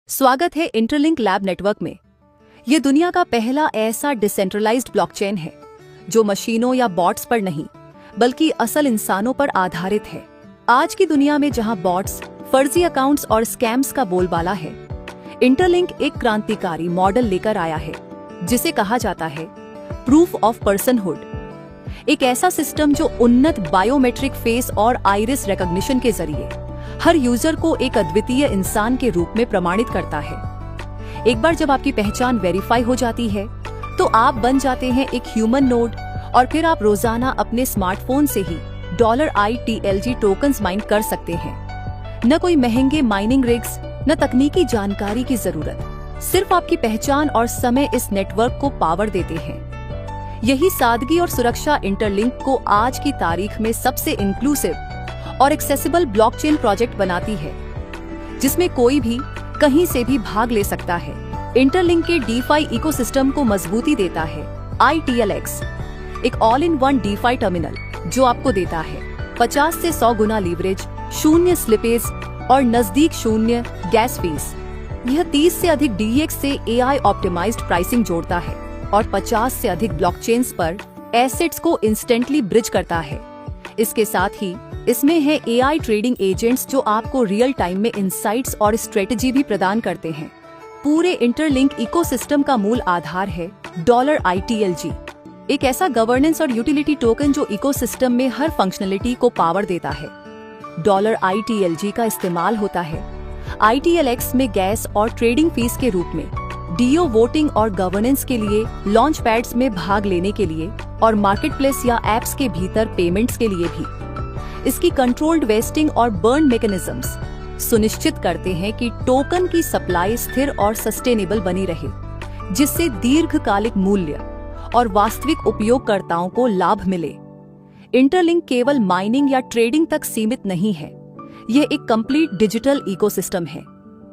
स्वागत है interlink lab network में। ये दुनिया का पहला ऐसा डिसेंट्रलाइज्ड ब्लॉकचेन है जो मशीनों या बॉट्स पर नहीं बल्कि असल इंसानों पर आधारित है। आज की दुनिया में जहां बॉट्स, फर्जी अकाउंट्स और स्कैम्स का बोलबाला है, इंटरलिंक एक क्रांतिकारी मॉडल लेकर आया है जिसे कहा जाता है प्रूफ ऑफ पर्सनहुड। एक ऐसा सिस्टम जो उन्नत बायोमेट्रिक फेस और आइरिस रिकॉग्निशन के जरिए हर यूजर को एक अद्वितीय इंसान के रूप में प्रमाणित करता है। एक बार जब आपकी पहचान वेरीफाई हो जाती है तो आप बन जाते हैं एक ह्यूमन नोड और फिर आप रोजाना अपने स्मार्टफोन से ही $ITLG टोकन्स माइन कर सकते हैं। न कोई महंगे माइनिंग रिग्स, न तकनीकी जानकारी की जरूरत, सिर्फ आपकी पहचान और समय इस नेटवर्क को पावर देते हैं। यही सादगी और सुरक्षा इंटरलिंक को आज की तारीख में सबसे इंक्लूसिव और एक्सेसिबल ब्लॉकचेन प्रोजेक्ट बनाती है जिसमें कोई भी कहीं से भी भाग ले सकता है। इंटरलिंक के डीफाई इकोसिस्टम को मजबूती देता है ITLX, एक all in one DeFi terminal जो आपको देता है 50 से 100 गुना लीवरेज, शून्य स्लिपेज और नजदीक शून्य गैस फीस। यह 30 से अधिक DEX से AI ऑप्टिमाइज्ड प्राइसिंग जोड़ता है और 50 से अधिक ब्लॉकचेन्स पर एसेट्स को इंस्टेंटली ब्रिज करता है। इसके साथ ही इसमें है AI ट्रेडिंग एजेंट्स जो आपको रियल टाइम में इंसाइट्स और स्ट्रेटजी भी प्रदान करते हैं। पूरे इंटरलिंक इकोसिस्टम का मूल आधार है $ITLG, एक ऐसा गवर्नेंस और यूटिलिटी टोकन जो इकोसिस्टम में हर फंक्शनलिटी को पावर देता है। $ITLG का इस्तेमाल होता है ITLX में गैस और ट्रेडिंग फीस के रूप में, DO वोटिंग और गवर्नेंस के लिए, लॉन्च पैड्स में भाग लेने के लिए और मार्केटप्लेस या एप्स के भीतर पेमेंट्स के लिए भी। इसकी कंट्रोल्ड वेस्टिंग और बर्न मैकेनिज्म्स सुनिश्चित करते हैं कि टोकन की सप्लाई स्थिर और सस्टेनेबल बनी रहे, जिससे दीर्घकालिक मूल्य और वास्तविक उपयोगकर्ताओं को लाभ मिले। इंटरलिंक केवल माइनिंग या ट्रेडिंग तक सीमित नहीं है, यह एक कंप्लीट डिजिटल इकोसिस्टम है।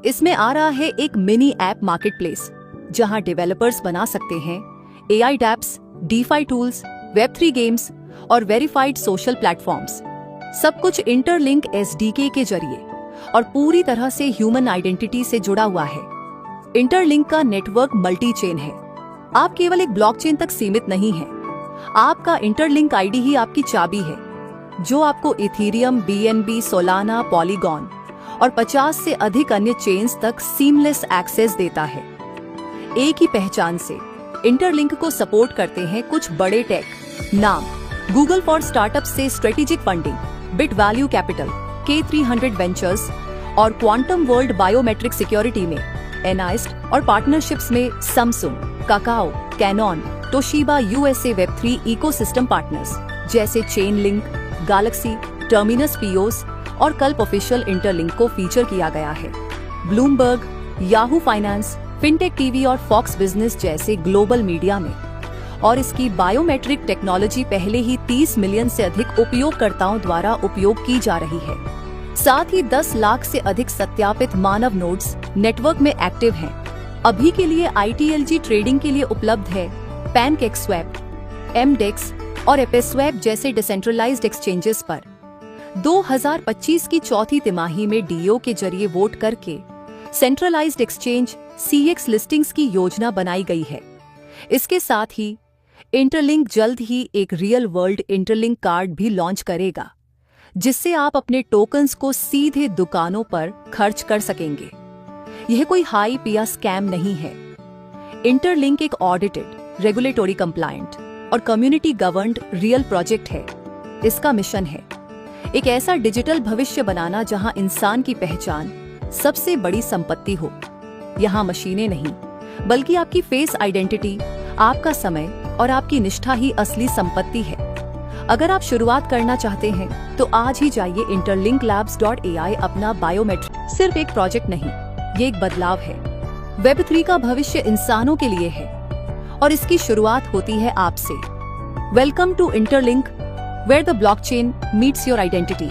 इसमें आ रहा है एक मिनी ऐप मार्केटप्लेस जहां डेवलपर्स बना सकते हैं AI dapps, DeFi tools, Web3 games और वेरीफाइड सोशल प्लेटफॉर्म्स। सब कुछ इंटरलिंक SDK के जरिए और पूरी तरह से ह्यूमन आइडेंटिटी से जुड़ा हुआ है। इंटरलिंक का नेटवर्क मल्टी चेन है। आप केवल एक ब्लॉकचेन तक सीमित नहीं हैं। आपका इंटरलिंक ID ही आपकी चाबी है जो आपको इथीरियम, BNB, सोलाना, पॉलीगॉन और 50 से अधिक अन्य चेन्स तक सीमलेस एक्सेस देता है। एक ही पहचान से इंटरलिंक को सपोर्ट करते हैं कुछ बड़े टेक नाम, गूगल फॉर स्टार्टअप से strategic funding, bit value capital, K300 ventures और क्वांटम वर्ल्ड बायोमेट्रिक सिक्योरिटी में NIST और पार्टनरशिप्स में Samsung, cacao, Canon, Toshiba, USA Web3 ecosystem partners जैसे चेनलिंक, गैलेक्सी, टर्मिनस पियोस और कल्प ऑफिशियल इंटरलिंक को फीचर किया गया है। Bloomberg, Yahoo finance, fintech TV और फॉक्स बिजनेस जैसे ग्लोबल मीडिया में। और इसकी बायोमेट्रिक टेक्नोलॉजी पहले ही 30 मिलियन से अधिक उपयोगकर्ताओं द्वारा उपयोग की जा रही है। साथ ही 10 लाख से अधिक सत्यापित मानव नोड्स नेटवर्क में एक्टिव हैं। अभी के लिए ITLG ट्रेडिंग के लिए उपलब्ध है PancakeSwap, MDEX और एपेस्वैप जैसे डिसेंट्रलाइज्ड एक्सचेंजेस पर। 2025 की चौथी तिमाही में DO के जरिए वोट करके सेंट्रलाइज्ड एक्सचेंज CX लिस्टिंग्स की योजना बनाई गई है। इसके साथ ही इंटरलिंक जल्द ही एक रियल वर्ल्ड इंटरलिंक कार्ड भी लॉन्च करेगा जिससे आप अपने टोकन्स को सीधे दुकानों पर खर्च कर सकेंगे। यह कोई हाइप या स्कैम नहीं है। इंटरलिंक एक ऑडिटेड, रेगुलेटरी कंप्लायंट और कम्युनिटी गवर्न्ड रियल प्रोजेक्ट है। इसका मिशन है एक ऐसा डिजिटल भविष्य बनाना जहां इंसान की पहचान सबसे बड़ी संपत्ति हो। यहाँ मशीनें नहीं बल्कि आपकी फेस आइडेंटिटी, आपका समय और आपकी निष्ठा ही असली संपत्ति है। अगर आप शुरुआत करना चाहते हैं तो आज ही जाइए interlinklabs.ai। अपना बायोमेट्रिक सिर्फ एक प्रोजेक्ट नहीं, ये एक बदलाव है। Web3 का भविष्य इंसानों के लिए है और इसकी शुरुआत होती है आपसे। Welcome to Interlink, where the blockchain meets your identity।